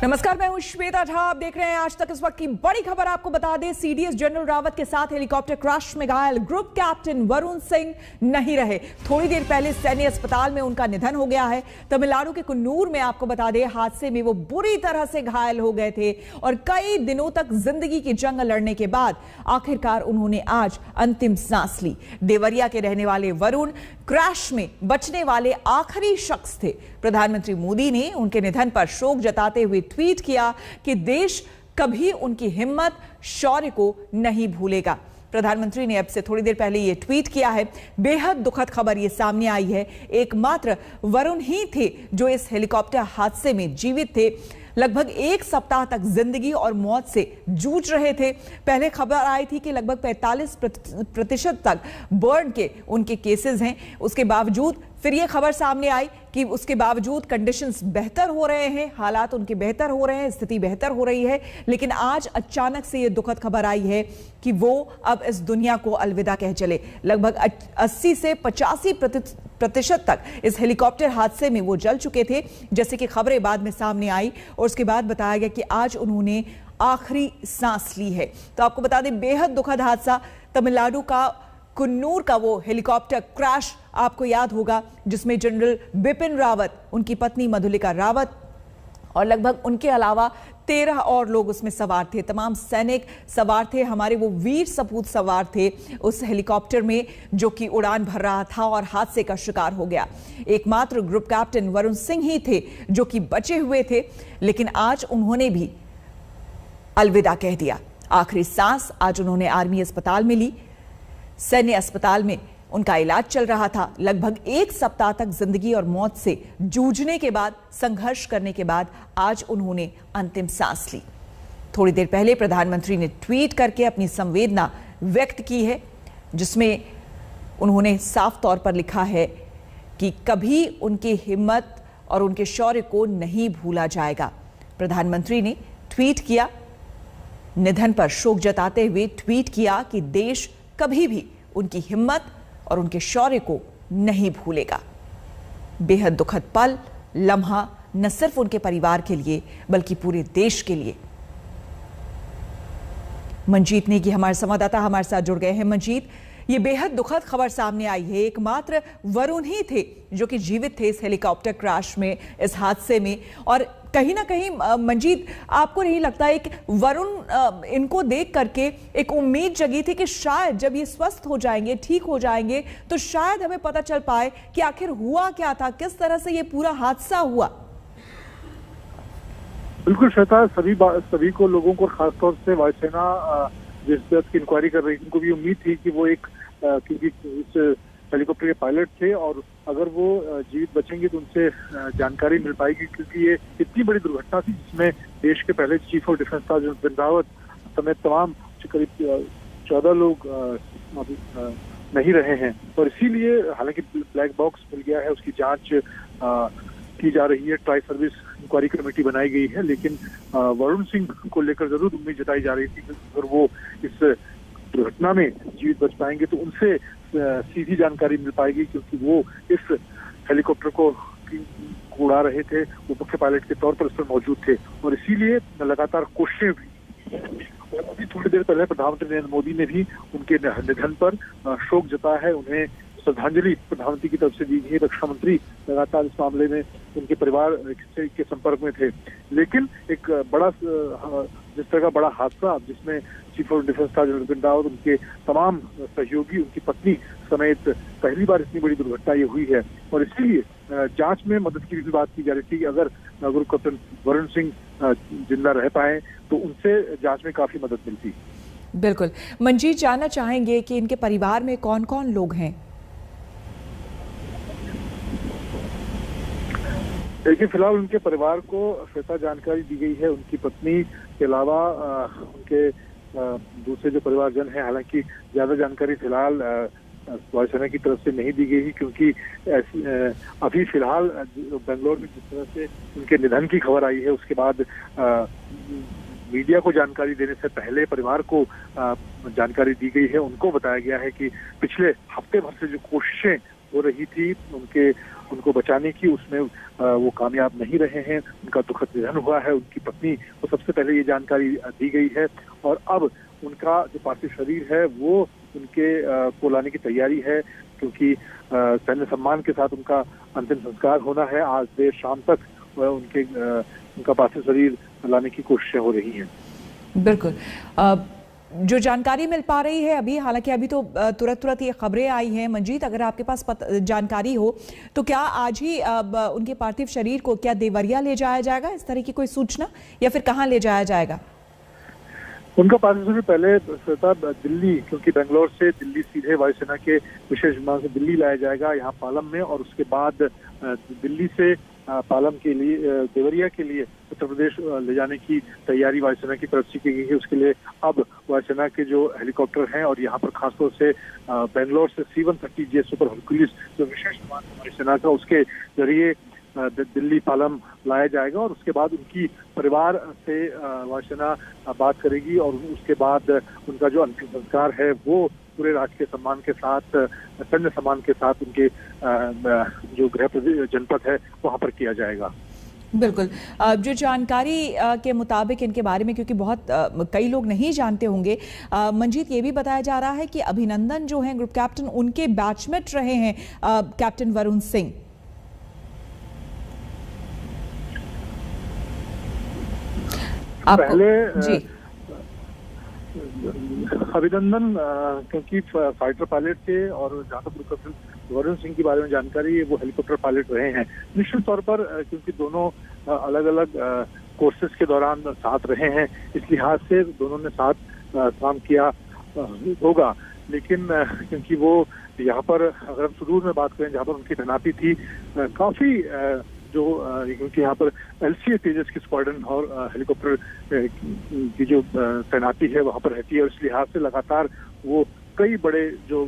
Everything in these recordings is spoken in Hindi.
नमस्कार, मैं हूं श्वेता झा। आप देख रहे हैं आज तक। इस वक्त की बड़ी खबर आपको बता दें, सीडीएस जनरल रावत के साथ हेलीकॉप्टर क्रैश में घायल ग्रुप कैप्टन वरुण सिंह नहीं रहे। थोड़ी देर पहले सैन्य अस्पताल में उनका निधन हो गया है। तमिलनाडु के कुन्नूर में आपको बता दें, हादसे में वो बुरी तरह से घायल हो गए थे और कई दिनों तक जिंदगी की जंग लड़ने के बाद आखिरकार उन्होंने आज अंतिम सांस ली। देवरिया के रहने वाले वरुण क्रैश में बचने वाले आखिरी शख्स थे। प्रधानमंत्री मोदी ने उनके निधन पर शोक जताते हुए ट्वीट किया कि देश कभी उनकी हिम्मत, शौर्य को नहीं भूलेगा। प्रधानमंत्री ने अब से थोड़ी देर पहले यह ट्वीट किया है। बेहद दुखद खबर यह सामने आई है। एकमात्र वरुण ही थे जो इस हेलीकॉप्टर हादसे में जीवित थे। लगभग एक सप्ताह तक जिंदगी और मौत से जूझ रहे थे। पहले खबर आई थी कि लगभग 45% तक बर्न के उनके केसेस हैं। उसके बावजूद फिर यह खबर सामने आई कि उसके बावजूद कंडीशंस बेहतर हो रहे हैं, हालात उनके बेहतर हो रहे हैं, स्थिति बेहतर हो रही है। लेकिन आज अचानक से यह दुखद खबर आई है कि वो अब इस दुनिया को अलविदा कह चले। लगभग 80 से 85% तक इस हेलीकॉप्टर हादसे में वो जल चुके थे, जैसे कि खबरें बाद में सामने आई और उसके बाद बताया गया कि आज उन्होंने आखिरी सांस ली है। तो आपको बता दें, बेहद दुखद हादसा तमिलनाडु का कुन्नूर का वो हेलीकॉप्टर क्रैश आपको याद होगा, जिसमें जनरल बिपिन रावत, उनकी पत्नी मधुलिका रावत और लगभग उनके अलावा 13 और लोग उसमें सवार थे। तमाम सैनिक सवार थे, हमारे वो वीर सपूत सवार थे उस हेलीकॉप्टर में, जो कि उड़ान भर रहा था और हादसे का शिकार हो गया। एकमात्र ग्रुप कैप्टन वरुण सिंह ही थे जो कि बचे हुए थे, लेकिन आज उन्होंने भी अलविदा कह दिया। आखिरी सांस आज उन्होंने आर्मी अस्पताल में ली। सैन्य अस्पताल में उनका इलाज चल रहा था। लगभग एक सप्ताह तक जिंदगी और मौत से जूझने के बाद, संघर्ष करने के बाद आज उन्होंने अंतिम सांस ली। थोड़ी देर पहले प्रधानमंत्री ने ट्वीट करके अपनी संवेदना व्यक्त की है, जिसमें उन्होंने साफ तौर पर लिखा है कि कभी उनकी हिम्मत और उनके शौर्य को नहीं भूला जाएगा। प्रधानमंत्री ने ट्वीट किया, निधन पर शोक जताते हुए ट्वीट किया कि देश कभी भी उनकी हिम्मत और उनके शौर्य को नहीं भूलेगा। बेहद दुखद पल, लम्हा न सिर्फ उनके परिवार के लिए बल्कि पूरे देश के लिए। मंजीत नेगी हमारे संवाददाता हमारे साथ जुड़ गए हैं। मंजीत, ये बेहद दुखद खबर सामने आई है। एकमात्र वरुण ही थे जो कि जीवित थे इस हेलीकॉप्टर क्रैश में, इस हादसे में। और कहीं ना कहीं मंजीत, आपको नहीं लगता है कि वरुण, इनको देख करके एक उम्मीद जगी थी कि शायद जब ये स्वस्थ हो जाएंगे, ठीक हो जाएंगे, तो शायद हमें पता चल पाए कि आखिर हुआ क्या था, किस तरह से ये पूरा हादसा हुआ? बिल्कुल श्वेता, सभी को, लोगों को, खासतौर से वायुसेना जिस बात की इंक्वायरी कर रही थी, उनको भी उम्मीद थी कि वो क्योंकि इस हेलीकॉप्टर के पायलट थे और अगर वो जीवित बचेंगे तो उनसे जानकारी मिल पाएगी, क्योंकि ये इतनी बड़ी दुर्घटना थी जिसमें देश के पहले चीफ ऑफ डिफेंस था जनरल बिपिन रावत समेत तमाम करीब 14 लोग नहीं रहे हैं। और इसीलिए हालांकि ब्लैक बॉक्स मिल गया है, उसकी जांच की जा रही है, ट्राई सर्विस इंक्वायरी कमेटी बनाई गई है, लेकिन वरुण सिंह को लेकर जरूर उम्मीद जताई जा रही थी कि अगर वो इस दुर्घटना में जीवित बच पाएंगे तो उनसे सीधी जानकारी मिल पाएगी, क्योंकि वो इस हेलीकॉप्टर को उड़ा रहे थे, वो मुख्य पायलट के तौर पर उस पर मौजूद थे और इसीलिए लगातार कोशिशें भी। और अभी थोड़ी देर पहले प्रधानमंत्री नरेंद्र मोदी ने भी उनके निधन पर शोक जताया है, उन्हें श्रद्धांजलि प्रधानमंत्री की तरफ से दी गई। रक्षा मंत्री लगातार इस मामले में उनके परिवार के संपर्क में थे, लेकिन एक बड़ा, जिस तरह का बड़ा हादसा जिसमें चीफ ऑफ डिफेंस था जनरल बिपिन रावत, उनके तमाम सहयोगी, उनकी पत्नी समेत पहली बार इतनी बड़ी दुर्घटना ये हुई है और इसीलिए जांच में मदद की भी बात की जा रही थी कि अगर ग्रुप कैप्टन वरुण सिंह जिंदा रह पाए तो उनसे जांच में काफी मदद मिलती। बिल्कुल मंजीत, जानना चाहेंगे कि इनके परिवार में कौन कौन लोग हैं? देखिए, फिलहाल उनके परिवार को श्वेता जानकारी दी गई है, उनकी पत्नी के अलावा उनके दूसरे जो परिवारजन हैं, हालांकि ज्यादा जानकारी फिलहाल वायुसेना की तरफ से नहीं दी गई है, क्योंकि अभी फिलहाल बेंगलोर में जिस तरह से उनके निधन की खबर आई है, उसके बाद मीडिया को जानकारी देने से पहले परिवार को जानकारी दी गई है। उनको बताया गया है कि पिछले हफ्ते भर से जो कोशिशें हो रही थी उनको बचाने की, उसमें वो कामयाब नहीं रहे हैं। उनका दुखद निधन हुआ है। उनकी पत्नी को सबसे पहले ये जानकारी दी गई है और अब उनका जो पार्थिव शरीर है वो उनके को लाने की तैयारी है, क्योंकि सैन्य सम्मान के साथ उनका अंतिम संस्कार होना है। आज देर शाम तक उनका पार्थिव शरीर लाने की कोशिशें हो रही हैं। बिल्कुल। जो जानकारी मिल पा रही है अभी, हालांकि अभी तो तुरंत ये खबरें आई हैं, मंजीत अगर आपके पास जानकारी हो तो क्या आज ही उनके पार्थिव शरीर को क्या देवरिया ले जाया जाएगा, इस तरह की कोई सूचना, या फिर कहाँ ले जाया जाएगा? उनका पार्थिव शरीर पहले दिल्ली, क्योंकि बेंगलोर से दिल्ली सीधे वायुसेना के विशेष विमान से दिल्ली लाया जाएगा, यहाँ पालम में, और उसके बाद दिल्ली से पालम के लिए देवरिया के लिए उत्तर प्रदेश ले जाने की तैयारी वायुसेना की तरफ से की गई है। उसके लिए अब वायुसेना के जो हेलीकॉप्टर हैं और यहाँ पर खासतौर से बेंगलोर से C-130J सुपर हरक्यूलिस जो विशेष विमान वायुसेना का, उसके जरिए दिल्ली पालम लाया जाएगा और उसके बाद उनकी परिवार से वायुसेना बात करेगी और उसके बाद उनका जो अंतिम संस्कार है वो पूरे राजकीय सम्मान के साथ, सैन्य सम्मान के साथ उनके जो गृह जनपद है वहां पर किया जाएगा। बिल्कुल। जो जानकारी के मुताबिक इनके बारे में, क्योंकि बहुत कई लोग नहीं जानते होंगे, मंजीत, ये भी बताया जा रहा है कि अभिनंदन जो हैं ग्रुप कैप्टन, उनके बैचमेट रहे हैं कैप्टन वरुण सिंह। पहले जी अभिनंदन क्योंकि फाइटर पायलट थे और जहाँ तक कैप्टन वरुण सिंह के बारे में जानकारी है वो हेलीकॉप्टर पायलट रहे हैं। निश्चित तौर पर क्योंकि दोनों अलग अलग कोर्सेज के दौरान साथ रहे हैं, इस लिहाज से दोनों ने साथ काम किया होगा। लेकिन क्योंकि वो यहाँ पर, अगर हम सुदूर में बात करें जहाँ पर उनकी तैनाती थी, काफी जो क्योंकि यहाँ पर LCA तेजस की स्क्वाड्रन और हेलीकॉप्टर की जो तैनाती है वहाँ पर रहती है, और इस लिहाज से लगातार वो कई बड़े जो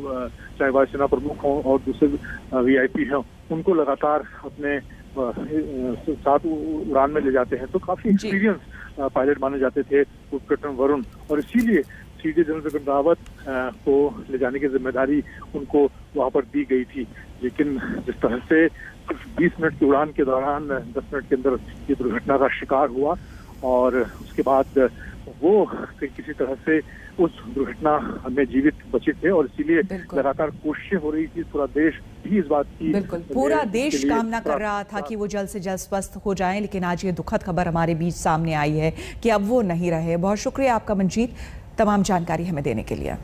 चाहे वायुसेना प्रमुख हों और दूसरे VIP हैं उनको लगातार अपने साथ उड़ान में ले जाते हैं। तो काफी एक्सपीरियंस पायलट माने जाते थे कैप्टन वरुण, और इसीलिए CDS जनरल बिपिन रावत को ले जाने की जिम्मेदारी उनको वहां पर दी गई थी। लेकिन जिस तरह से 20 मिनट की उड़ान के दौरान 10 मिनट के अंदर ये दुर्घटना का शिकार हुआ और उसके बाद वो किसी तरह से उस दुर्घटना में जीवित बचे थे, और इसीलिए लगातार कोशिशें हो रही थी। पूरा देश भी इस बात की, बिल्कुल पूरा देश कामना कर रहा था कि वो जल्द से जल्द स्वस्थ हो जाएं, लेकिन आज ये दुखद खबर हमारे बीच सामने आई है कि अब वो नहीं रहे। बहुत शुक्रिया आपका मंजीत, तमाम जानकारी हमें देने के लिए।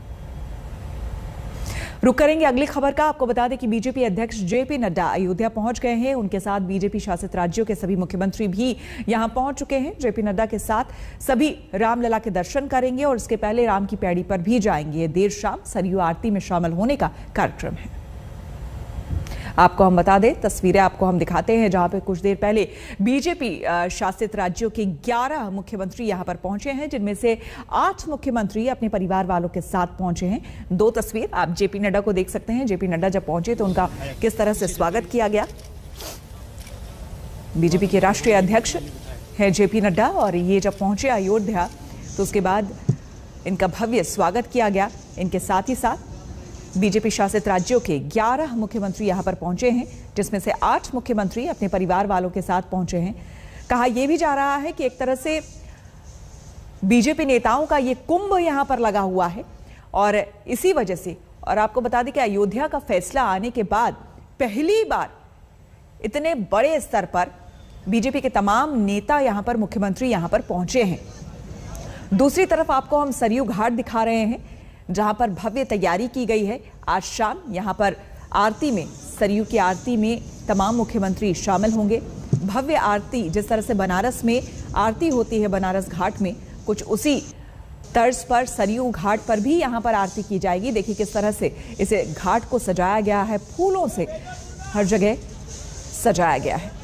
रुक करेंगे अगली खबर का। आपको बता दें कि बीजेपी अध्यक्ष JP नड्डा अयोध्या पहुंच गए हैं। उनके साथ बीजेपी शासित राज्यों के सभी मुख्यमंत्री भी यहां पहुंच चुके हैं। JP नड्डा के साथ सभी रामलला के दर्शन करेंगे और इसके पहले राम की पैड़ी पर भी जाएंगे। देर शाम सरयू आरती में शामिल होने का कार्यक्रम है। आपको हम बता दें, तस्वीरें आपको हम दिखाते हैं जहां पे कुछ देर पहले बीजेपी शासित राज्यों के 11 मुख्यमंत्री यहां पर पहुंचे हैं, जिनमें से 8 मुख्यमंत्री अपने परिवार वालों के साथ पहुंचे हैं। 2 तस्वीर आप JP नड्डा को देख सकते हैं। JP नड्डा जब पहुंचे तो उनका किस तरह से स्वागत किया गया। बीजेपी के राष्ट्रीय अध्यक्ष है JP नड्डा, और ये जब पहुंचे अयोध्या तो उसके बाद इनका भव्य स्वागत किया गया। इनके साथ ही साथ बीजेपी शासित राज्यों के 11 मुख्यमंत्री यहां पर पहुंचे हैं, जिसमें से 8 मुख्यमंत्री अपने परिवार वालों के साथ पहुंचे हैं। कहा यह भी जा रहा है कि एक तरह से बीजेपी नेताओं का ये कुंभ यहां पर लगा हुआ है, और इसी वजह से, और आपको बता दें कि अयोध्या का फैसला आने के बाद पहली बार इतने बड़े स्तर पर बीजेपी के तमाम नेता यहां पर, मुख्यमंत्री यहां पर पहुंचे हैं। दूसरी तरफ आपको हम सरयू घाट दिखा रहे हैं, जहां पर भव्य तैयारी की गई है। आज शाम यहां पर आरती में, सरयू की आरती में तमाम मुख्यमंत्री शामिल होंगे। भव्य आरती, जिस तरह से बनारस में आरती होती है बनारस घाट में, कुछ उसी तर्ज पर सरयू घाट पर भी यहां पर आरती की जाएगी। देखिए किस तरह से इसे घाट को सजाया गया है, फूलों से हर जगह सजाया गया है।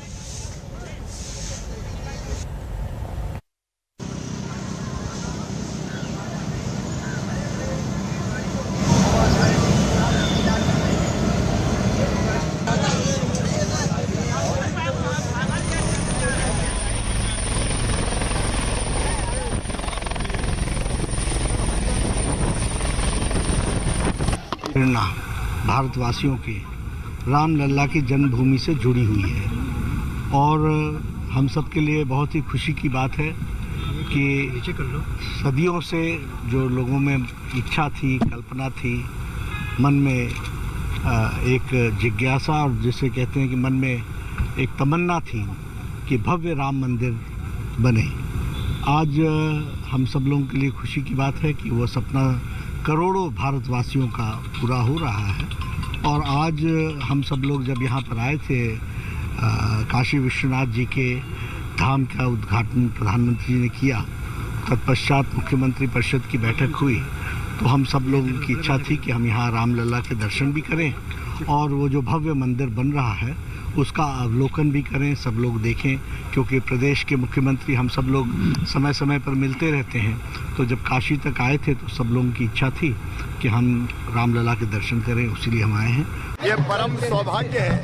प्रेरणा भारतवासियों की रामलला की जन्मभूमि से जुड़ी हुई है और हम सब के लिए बहुत ही खुशी की बात है कि सदियों से जो लोगों में इच्छा थी, कल्पना थी, मन में एक जिज्ञासा और जिसे कहते हैं कि मन में एक तमन्ना थी कि भव्य राम मंदिर बने, आज हम सब लोगों के लिए खुशी की बात है कि वो सपना करोड़ों भारतवासियों का पूरा हो रहा है। और आज हम सब लोग जब यहाँ पर आए थे, काशी विश्वनाथ जी के धाम का उद्घाटन प्रधानमंत्री जी ने किया, तत्पश्चात मुख्यमंत्री परिषद की बैठक हुई, तो हम सब लोगों की इच्छा थी कि हम यहाँ रामलला के दर्शन भी करें और वो जो भव्य मंदिर बन रहा है उसका अवलोकन भी करें, सब लोग देखें, क्योंकि प्रदेश के मुख्यमंत्री हम सब लोग समय समय पर मिलते रहते हैं। तो जब काशी तक आए थे तो सब लोगों की इच्छा थी कि हम रामलला के दर्शन करें, उसीलिए हम आए हैं। ये परम सौभाग्य है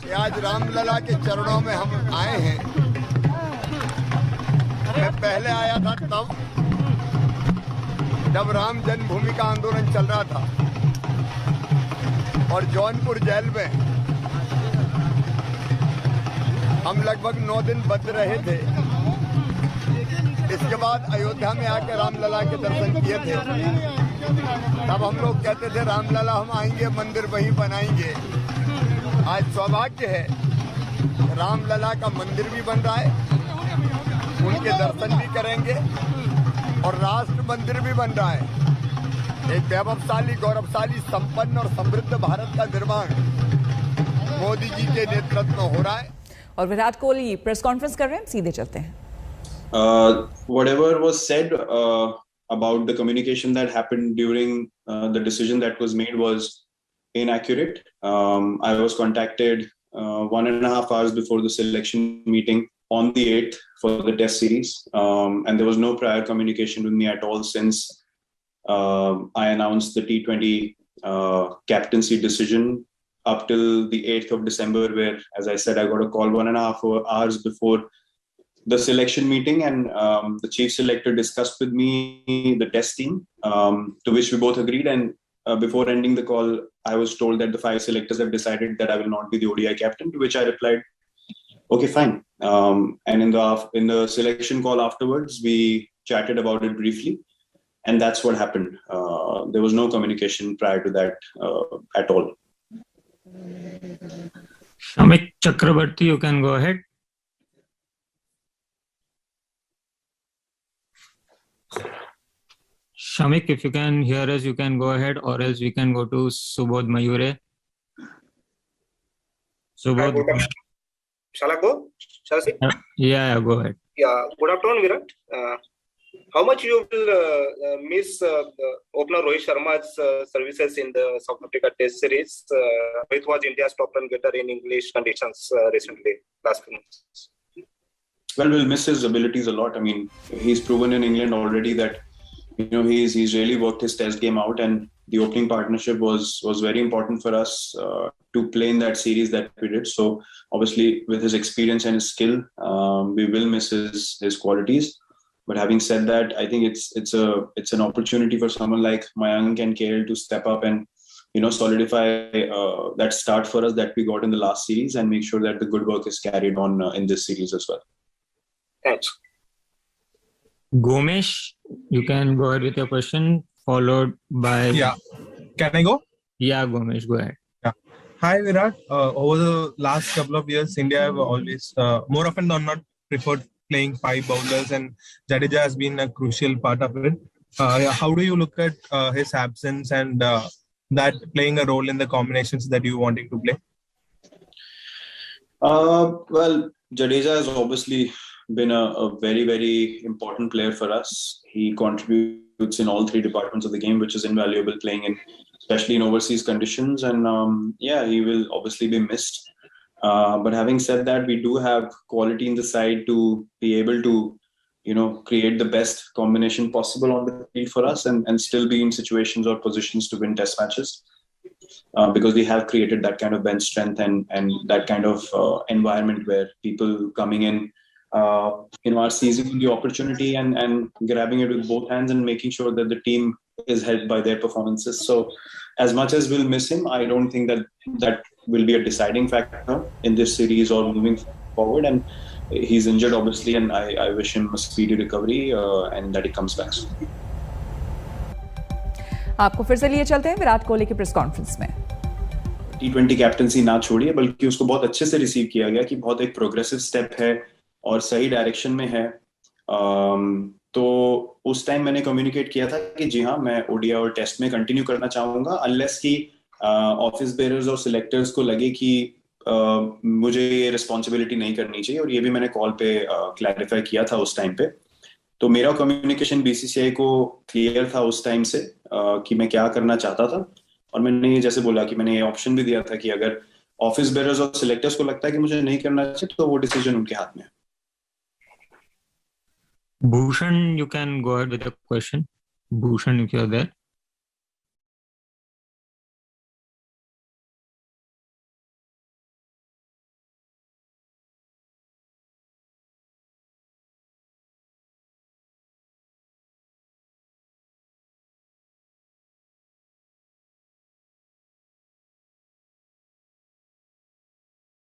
कि आज रामलला के चरणों में हम आए हैं। मैं पहले आया था तब जब राम जन्मभूमि का आंदोलन चल रहा था और जौनपुर जेल में हम लगभग 9 दिन बंद रहे थे। इसके बाद अयोध्या में आकर रामलला के दर्शन किए थे। तब हम लोग कहते थे रामलला हम आएंगे, मंदिर वहीं बनाएंगे। आज सौभाग्य है, रामलला का मंदिर भी बन रहा है, उनके दर्शन भी करेंगे और राष्ट्र मंदिर भी बन रहा है। एक वैभवशाली, गौरवशाली, संपन्न और समृद्ध भारत का निर्माण मोदी जी के नेतृत्व में हो रहा है। और विराट कोहली प्रेस कॉन्फ्रेंस कर रहे हैं, सीधे चलते हैं। Whatever was said about the communication that happened during the decision that was made was inaccurate. I was contacted 1.5 hours before the selection meeting on the 8th for the test series, and there was no prior communication with me at all since I announced the T20 captaincy decision up till the 8th of December, where, as I said, I got a call 1.5 hours before the selection meeting, and the chief selector discussed with me the test team, to which we both agreed. And before ending the call, I was told that the 5 selectors have decided that I will not be the ODI captain, to which I replied, okay, fine. And in the selection call afterwards, we chatted about it briefly, and that's what happened. There was no communication prior to that at all. Shamik Chakrabarti, you can go ahead. Shamik, if you can hear us, you can go ahead, or else we can go to Subodh Mayure. Subodh. Shall I go? Shall I say? Yeah, go ahead. Yeah, good afternoon, Virat. How much you will miss opener Rohit Sharma's services in the South Africa Test Series? Rohit was India's top run getter in English conditions recently, last few months. Well, we'll miss his abilities a lot. I mean, he's proven in England already that, you know, he's really worked his test game out, and the opening partnership was very important for us to play in that series that we did. So obviously, with his experience and his skill, we will miss his qualities. But having said that, I think it's an opportunity for someone like Mayank and KL to step up and, you know, solidify that start for us that we got in the last series, and make sure that the good work is carried on in this series as well. Thanks. Gomesh, you can go ahead with your question, followed by... Yeah. Can I go? Yeah, Gomesh, go ahead. Yeah. Hi, Virat. Over the last couple of years, India have always, more often than not, preferred playing 5 bowlers, and Jadeja has been a crucial part of it. How do you look at his absence and that playing a role in the combinations that you wanting to play? Well, Jadeja has obviously been a very, very important player for us. He contributes in all 3 departments of the game, which is invaluable, playing in, especially in overseas conditions. And yeah, he will obviously be missed. But having said that, we do have quality in the side to be able to, you know, create the best combination possible on the field for us, and still be in situations or positions to win test matches. Because we have created that kind of bench strength and that kind of environment where people coming in, you know, are seizing the opportunity and grabbing it with both hands and making sure that the team is helped by their performances. So as much as we'll miss him, I don't think that will be a deciding factor in this series or moving forward. And he's injured, obviously, and I wish him a speedy recovery and that he comes back soon. आपको फिर से लिए चलते हैं विराट कोहली की प्रेस कॉन्फ्रेंस में। T20 कैप्टनसी ना छोड़िए, बल्कि उसको बहुत अच्छे से रिसीव किया गया कि बहुत एक प्रोग्रेसिव स्टेप है और सही डायरेक्शन में है। तो उस टाइम मैंने कम्युनिकेट किया था कि जी हाँ, मैं ओडीआई और टेस्ट में कंटिन्यू करना चाहूंगा, अनलेस कि ऑफिस बेयरर्स और सिलेक्टर्स को लगे कि मुझे ये रिस्पॉन्सिबिलिटी नहीं करनी चाहिए। और ये भी मैंने कॉल पे क्लैरिफाई किया था उस टाइम पे। तो मेरा कम्युनिकेशन बीसीसीआई को क्लियर था उस टाइम से कि मैं क्या करना चाहता था। और मैंने ये जैसे बोला कि मैंने ये ऑप्शन भी दिया था कि अगर ऑफिस बेयरर्स और सिलेक्टर्स को लगता है कि मुझे नहीं करना चाहिए तो वो डिसीजन उनके हाथ में है। Bhushan, you can go ahead with the question. Bhushan, if you're there.